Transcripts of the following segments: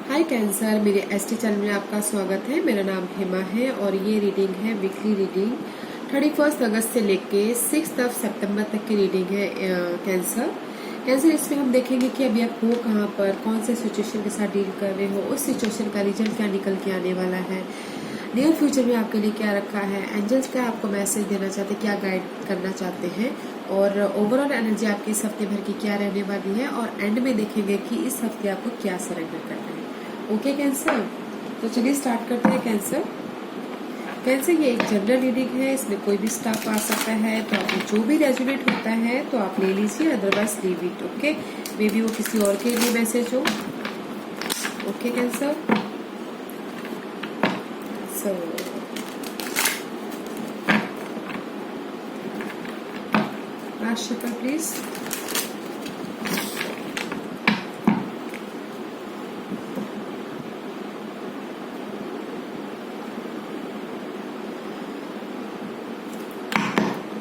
हाय cancer, मेरे ST channel में आपका स्वागत है। मेरा नाम हेमा है और ये रीडिंग है वीकली रीडिंग 31 अगस्त से लेके 6 सितंबर तक की रीडिंग है। कैंसर इसमें हम देखेंगे कि अभी आप हो कहाँ पर, कौन से सिचुएशन के साथ डील कर रहे हो, उस सिचुएशन का रिजल्ट क्या निकल के आने वाला है, नियर फ्यूचर में आपके लिए क्या रखा है, एंजल्स क्या आपको मैसेज देना चाहते हैं, क्या गाइड करना चाहते हैं, और ओवरऑल एनर्जी आपकी इस हफ्ते भर की क्या रहने वाली है, और एंड में देखेंगे कि इस हफ्ते आपको क्या सरेंडर करना है। ओके कैंसर, तो चलिए स्टार्ट करते हैं। कैंसर ये एक जनरल रीडिंग है, इसमें कोई भी स्टाफ आ सकता है, तो आपको जो भी रेजोनेट होता है तो आप ले लीजिए, otherwise leave it. Okay, may be वो किसी और के लिए मैसेज हो। Okay cancer, so last shuffle please.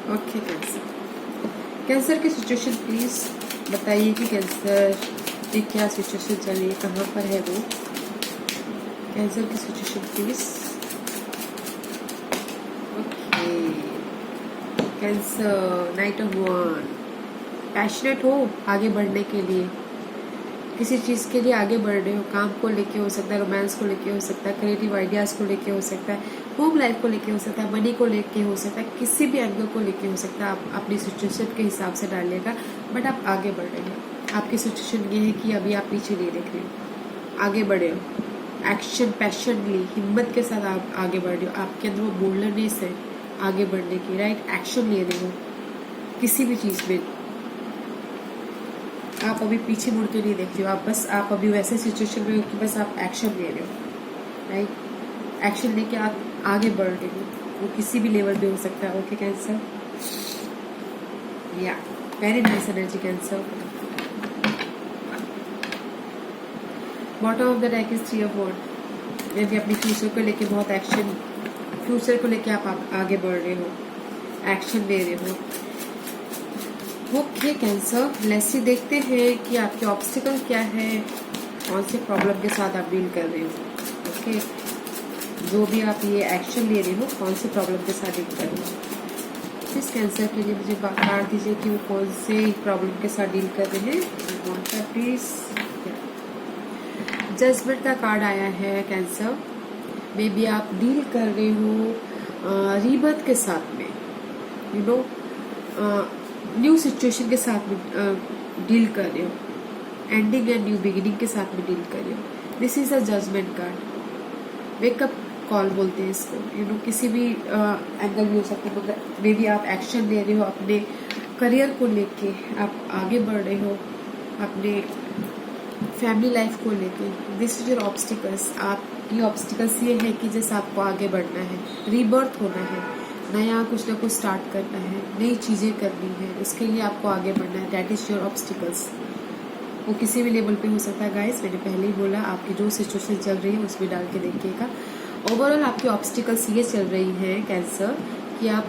Okay cancer की सिचुएशन प्लीज बताइए कि कैंसर की क्या सिचुएशन चल रही है, कहाँ पर है वो। कैंसर की situation please. Okay cancer, night of one, passionate हो आगे बढ़ने के लिए, किसी चीज़ के लिए आगे बढ़ रहे हो, काम को लेके हो सकता है, रोमांस को लेके हो सकता है, क्रिएटिव आइडियाज़ को लेके हो सकता है, होम लाइफ को लेके हो सकता है, मनी को लेके हो सकता है, किसी भी एंगल को लेके हो सकता है। आप अपनी सिचुएशन के हिसाब से डालिएगा, बट आप आगे बढ़ रहे हो। आपकी सिचुएशन ये है कि अभी आप पीछे नहीं देख रहे हो, आगे बढ़े हो, एक्शन पैशनली हिम्मत के साथ आप आगे बढ़ रहे हो। आपके अंदर वो बोल्डनेस है आगे बढ़ने की, राइट, एक्शन ले रहे हो किसी भी चीज़ में। आप अभी पीछे मुड़ के नहीं देख रहे हो, आप अभी वैसे सिचुएशन में हो कि बस आप एक्शन ले रहे हो, राइट। एक्शन लेके आप आगे बढ़ रहे हो, वो किसी भी लेवल पे हो सकता है। ओके कैंसर, या very nice energy cancer. Bottom of the deck is 3 of wands. May be अपनी फ्यूचर को लेके बहुत एक्शन, फ्यूचर को लेके आप आगे बढ़ रहे हो, एक्शन ले रहे हो। ओके कैंसर, लेट्स सी देखते हैं कि आपके ऑब्स्टिकल क्या है, कौन से प्रॉब्लम के साथ आप डील कर रहे हो। ओके, जो भी आप ये एक्शन ले रहे हो, कौन से प्रॉब्लम के साथ डील कर रहे हो। इस कैंसर के लिए मुझे कार्ड दीजिए कि वो कौन से प्रॉब्लम के साथ डील कर रहे हैं। प्लीज, जजमेंट का कार्ड आया है कैंसर। मे बी आप डील कर रहे हो रीबर्थ के साथ में, यू नो न्यू सिचुएशन के साथ में डील कर रहे हो, एंडिंग एंड न्यू बिगिनिंग के साथ में डील कर रहे हो। This is a judgement card, wake up call बोलते हैं इसको, यू नो किसी भी एंगल भी हो सकता है, मगर मे बी आप एक्शन ले रहे हो अपने करियर को लेके, आप आगे बढ़ रहे हो अपने फैमिली लाइफ को लेके। This is your obstacles. आपकी ऑब्स्टिकल्स ये है कि जैसे आपको आगे बढ़ना है, रीबर्थ होना है, नया कुछ ना कुछ स्टार्ट करना है, नई चीज़ें करनी है, उसके लिए आपको आगे बढ़ना है। That is your obstacles. वो किसी भी लेवल पे हो सकता है गाइस, मैंने पहले ही बोला, आपकी जो सिचुएशन चल रही है उसमें डाल के देखिएगा। ओवरऑल आपकी ऑब्स्टिकल्स ये चल रही हैं कैंसर कि आप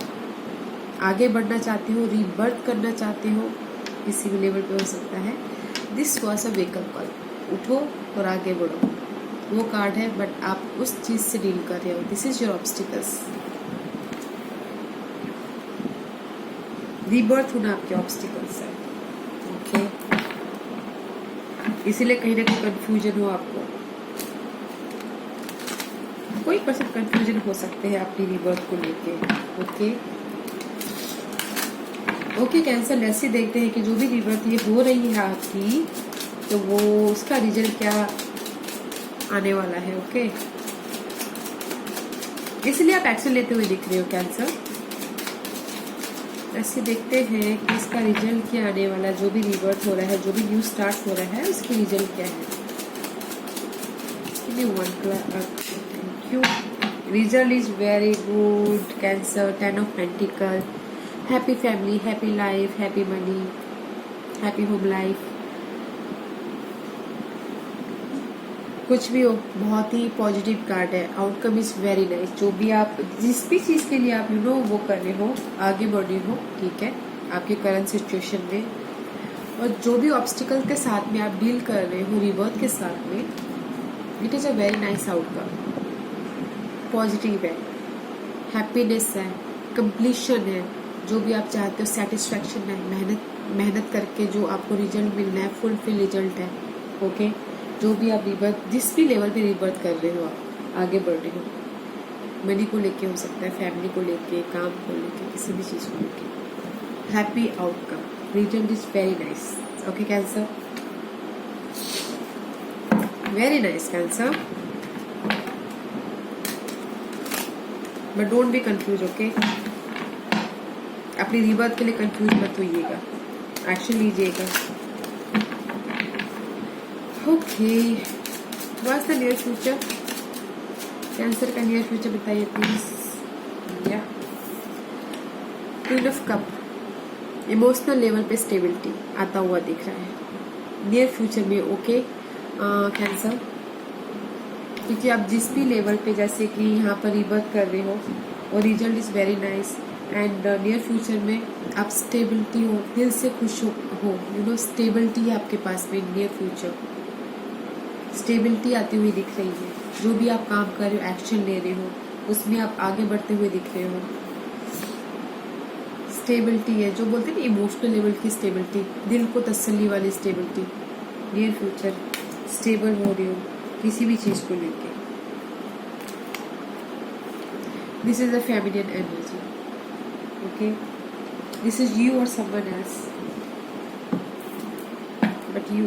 आगे बढ़ना चाहते हो, रीबर्थ करना चाहते हो, किसी भी लेवल पे हो सकता है। This was a wake up call, उठो और आगे बढ़ो, वो कार्ड है, बट आप उस चीज़ से डील कर रहे हो। This is your obstacles. Rebirth होना आपके ऑब्स्टिकल्स है। ओके, इसीलिए कहीं ना कहीं कंफ्यूजन हो आपको, कोई परसेंट कंफ्यूजन हो सकते हैं अपनी रीबर्थ को लेके। ओके कैंसर, लेट्स सी देखते हैं कि जो भी रीबर्थ ये हो रही है आपकी, तो वो उसका रिजल्ट क्या आने वाला है। ओके, इसलिए आप एक्शन लेते हुए दिख रहे हो कैंसर। ऐसे देखते हैं कि इसका रिजल्ट क्या आने वाला है, जो भी रीबर्थ हो रहा है, जो भी न्यू स्टार्ट हो रहा है, उसकी रिजल्ट क्या है। Thank you. Result is very good cancer. 10 of pentacle, happy family, happy life, happy money, happy home life, कुछ भी हो, बहुत ही पॉजिटिव कार्ड है। Outcome is very nice. जो भी आप, जिस भी चीज़ के लिए आप वो कर रहे हो, आगे बढ़ रहे हो, ठीक है, आपके करंट सिचुएशन में, और जो भी ऑब्स्टिकल के साथ में आप डील कर रहे हो, रिवर्थ के साथ में, it is a very nice outcome, positive है, हैप्पीनेस है, कंप्लीशन है, जो भी आप चाहते हो, सेटिस्फैक्शन है, मेहनत करके जो आपको रिजल्ट मिलना है, फुलफिल रिजल्ट है। ओके, जो भी आप रिबर्थ, जिस भी लेवल पे रिबर्थ कर रहे हो, आप आगे बढ़ रहे हो, मनी को लेके हो सकता है, फैमिली को लेके, काम को लेके, किसी भी चीज़ को लेके, happy outcome, result is very nice. Okay cancer, very nice cancer, but don't be confuse. Okay, अपनी रिबर्थ के लिए कंफ्यूज मत होइएगा, एक्शन लीजिएगा। Okay, what's the near future, cancer का नियर फ्यूचर बताइए प्लीज। या queen of cup, emotional level पे stability आता हुआ दिख रहा है नियर फ्यूचर में। ओके कैंसर, क्योंकि आप जिस भी लेवल पे, जैसे कि यहाँ पर रिबर्थ कर रहे हो और result is very nice, and near future में आप स्टेबिलिटी हो, दिल से खुश हो, यू नो, स्टेबिलिटी है आपके पास में। नियर फ्यूचर स्टेबिलिटी आती हुई दिख रही है, जो भी आप काम कर रहे हो, एक्शन ले रहे हो, उसमें आप आगे बढ़ते हुए दिख रहे हो। स्टेबिलिटी है, जो बोलते हैं ना इमोशनल लेवल की स्टेबिलिटी, दिल को तसल्ली वाली स्टेबिलिटी। नियर फ्यूचर स्टेबल हो रही हो किसी भी चीज को लेके। This is a feminine energy. Okay, this is you और समवन एल्स, बट यू,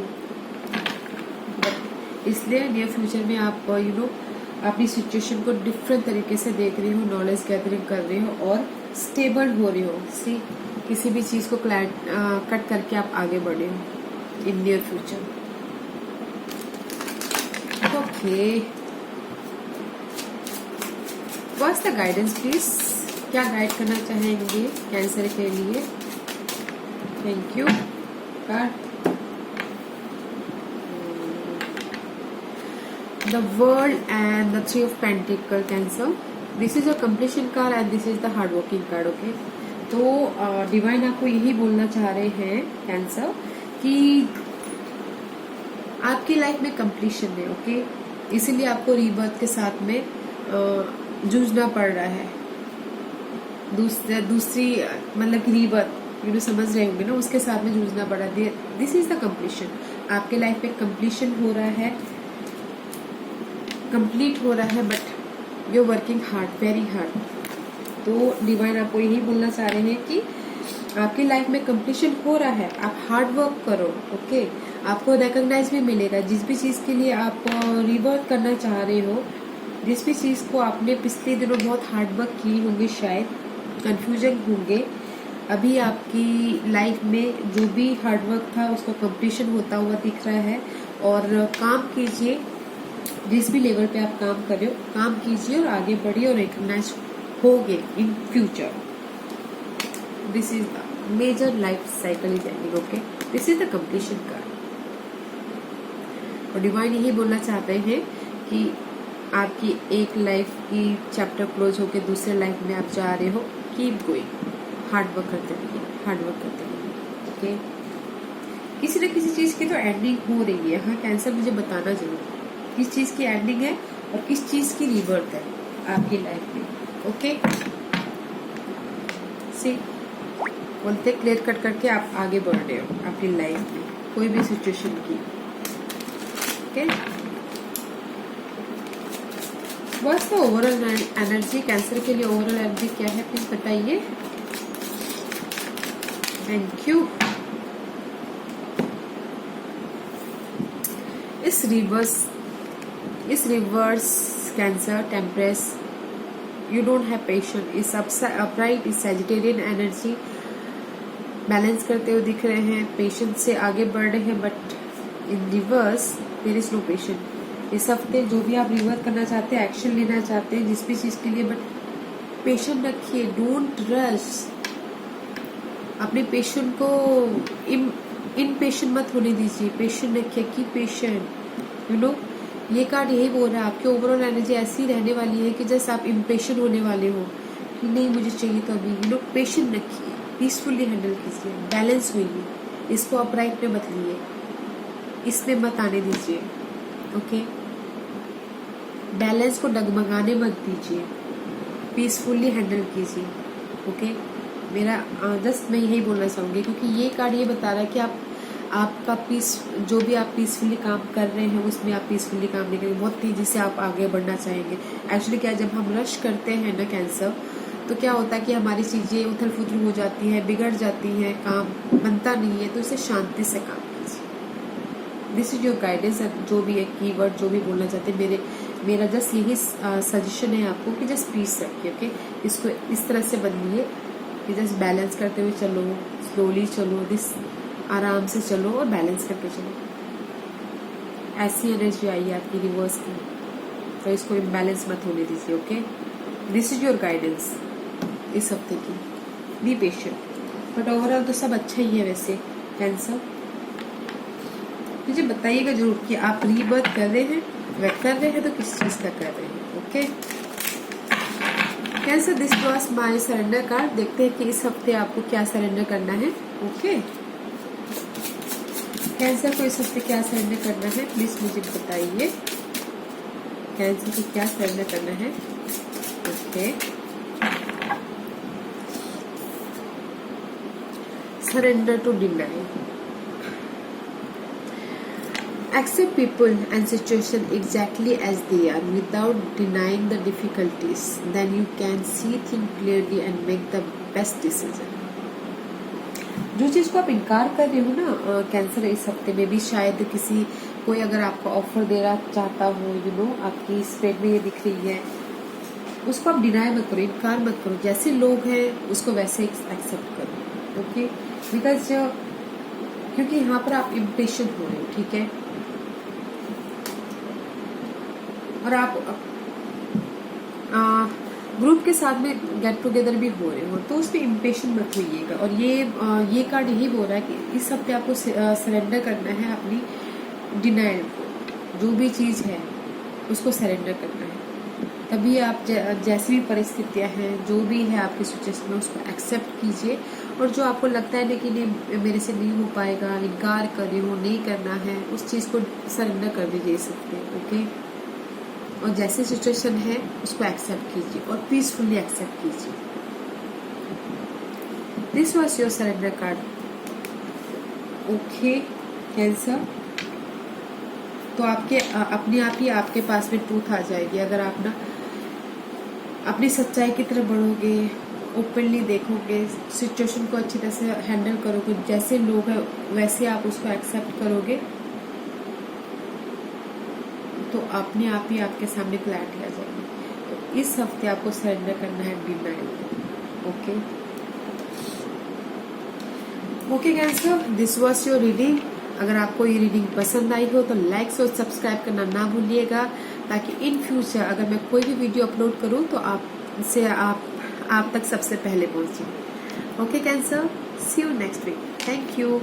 इसलिए नियर फ्यूचर में आप यू नो अपनी सिचुएशन को डिफरेंट तरीके से देख रहे हो, नॉलेज गैदरिंग कर रहे हो और स्टेबल हो रहे हो। सी, किसी भी चीज को कट करके आप आगे बढ़े हो in near future. Okay, what's the guidance please, क्या गाइड करना चाहेंगे कैंसर के लिए? Thank you. The world and the Three of Pentacles, Cancer. This is a completion card and this is the hard working card. Okay, तो divine आपको यही बोलना चाह रहे हैं कैंसर कि आपकी लाइफ में कंप्लीशन है। ओके, इसीलिए आपको रीबर्थ के साथ में जूझना पड़ रहा है। दूसरी मतलब कि रीबर्थ, यू नो, समझ रहे होंगे ना, उसके साथ में जूझना पड़ रहा है। दिस इज द कंप्लीशन, आपके लाइफ में कंप्लीशन हो रहा है, कंप्लीट हो रहा है, but you working hard, very hard. तो डिवाइन आपको यही बोलना चाह रहे हैं कि आपकी लाइफ में कंप्लीशन हो रहा है, आप हार्ड वर्क करो। ओके, आपको रिकॉग्नाइज भी मिलेगा जिस भी चीज के लिए आप रिबर्थ करना चाह रहे हो, जिस भी चीज को आपने पिछले दिनों बहुत हार्ड वर्क किए होंगे, शायद कंफ्यूजन होंगे, अभी आपकी लाइफ में जो भी हार्ड वर्क था उसका कंप्लीशन होता हुआ दिख रहा है। और काम कीजिए, जिस भी लेवल पे आप काम कर रहे हो, काम कीजिए और आगे बढ़िए और रिकॉग्नाइज होगे in future. This is the major life cycle is ending. Okay, this is the completion card. और डिवाइन यही बोलना चाहते हैं कि आपकी एक लाइफ की चैप्टर क्लोज होके दूसरे लाइफ में आप जा रहे हो। कीप गोइंग, हार्ड वर्क करते रहिए, हार्ड वर्क करते रहिए। ओके, किसी न किसी चीज की तो एंडिंग हो रही है। हाँ कैंसर, मुझे बताना जरूर किस चीज की एंडिंग है और किस चीज की रीबर्थ है आपकी लाइफ में। ओके, सी, बोलते क्लियर कट करके आप आगे बढ़ रहे हो अपनी लाइफ में कोई भी सिचुएशन की। Okay, what's the overall energy, Cancer के लिए ओवरऑल एनर्जी क्या है प्लीज बताइए। Thank you. इस reverse Cancer, temperance, you don't have patience. इस अपराइट, इस सैजिटेरियन एनर्जी बैलेंस करते हुए दिख रहे हैं, पेशेंस से आगे बढ़ रहे हैं, but in reverse there is no patience. इस हफ्ते जो भी आप रिवर्स करना चाहते हैं, एक्शन लेना चाहते हैं जिस भी चीज के लिए, बट पेशेंस रखिए, डोंट रश। अपने पेशेंट को इम्पेशेंट मत होने दीजिए, पेशेंट रखिए, की पेशेंट, यू नो। ये कार्ड यही बोल रहा है, आपकी ओवरऑल एनर्जी ऐसी रहने वाली है कि जैसे आप इम्पेशेंट होने वाले हो कि नहीं मुझे चाहिए तो अभी, यू नो। पेशेंट रखिए, पीसफुली हैंडल कीजिए, बैलेंस होइए, इसको अपराइट में मत लिए, इसमें मत आने दीजिए। ओके, बैलेंस को डगमगाने मत दीजिए, पीसफुली हैंडल कीजिए। ओके, मेरा जस्ट मैं यही बोलना चाहूँगी, क्योंकि ये कार्ड ये बता रहा है कि आपका पीस, जो भी आप पीसफुली काम कर रहे हैं उसमें आप पीसफुली काम नहीं करेंगे, बहुत तेजी से आप आगे बढ़ना चाहेंगे। एक्चुअली क्या, जब हम रश करते हैं ना कैंसर, तो क्या होता है कि हमारी चीज़ें उथल पुथल हो जाती है, बिगड़ जाती हैं, काम बनता नहीं है। तो इसे शांति से काम कीजिए। This is your guidance. जो भी एक कीवर्ड जो भी बोलना चाहते हैं, मेरा जस्ट यही सजेशन है आपको कि जस्ट पीस रखिए। ओके, इसको इस तरह से बदलिए कि जस्ट बैलेंस करते हुए चलो, स्लोली चलो, आराम से चलो और बैलेंस करके चलो। ऐसी एनर्जी आई है आपकी रिवर्स की, तो इसको इम्बैलेंस मत होने दीजिए। Okay, this is your guidance इस हफ्ते की। बी पेशेंट, बट ओवरऑल तो सब अच्छा ही है वैसे कैंसर। मुझे बताइएगा जरूर कि आप रीबर्थ कर रहे हैं, अगर कर रहे हैं तो किस चीज का कर रहे हैं। Okay cancer, this was my surrender card. देखते हैं कि इस हफ्ते आपको क्या सरेंडर करना है। ओके कैंसर को इस हफ्ते क्या सरेंडर करना है, प्लीज मुझे बताइए। कैंसर को क्या सरेंडर करना है। Okay, surrender to deny. Accept people and situation exactly as they are without denying the difficulties. Then you can see things clearly and make the best decision. जो चीज को आप इनकार कर रहे हो ना कैंसर, इस हफ्ते में भी शायद कोई अगर आपको ऑफर दे रहा चाहता हो, आपकी स्प्रेड में ये दिख रही है, उसको आप डिनाई मत करो, इनकार मत करो। जैसे लोग हैं उसको वैसे एक्सेप्ट करो। ओके, बिकॉज क्योंकि यहाँ पर आप इम्पेशेंट हो रहे हो, ठीक है, और आप ग्रुप के साथ में गेट टुगेदर भी हो रहे हो, तो उसमें इम्पेशेंट मत होइएगा। और ये कार्ड यही बोल रहा है कि इस हफ्ते आपको सरेंडर करना है अपनी डिनाइल को। जो भी चीज है उसको सरेंडर करना है, तभी आप जैसी भी परिस्थितियां हैं, जो भी है आपकी सिचुएशन में, उसको एक्सेप्ट कीजिए। और जो आपको लगता है ना कि नहीं मेरे से नहीं हो पाएगा, इनकार कर रही हूँ, नहीं करना है, उस चीज को सरेंडर कर दीजिए सकते हैं। ओके, और जैसे सिचुएशन है उसको एक्सेप्ट कीजिए और पीसफुली एक्सेप्ट कीजिए। This was your surrender card. Okay cancer, तो आपके अपने आप ही आपके पास में ट्रूथ आ जाएगी अगर आप ना अपनी सच्चाई की तरफ बढ़ोगे, ओपनली देखोगे, सिचुएशन को अच्छी तरह से हैंडल करोगे, जैसे लोग हैं वैसे आप उसको एक्सेप्ट करोगे, तो अपने आप ही आपके सामने क्लैरिटी आ जाएगी। तो इस हफ्ते आपको सरेंडर करना है denial. Okay okay cancer, this was your reading. अगर आपको ये रीडिंग पसंद आई हो तो लाइक और सब्सक्राइब करना ना भूलिएगा, ताकि इन फ्यूचर अगर मैं कोई भी वीडियो अपलोड करूं तो आप तक सबसे पहले पहुंचे। Okay Cancer, see you next week. Thank you.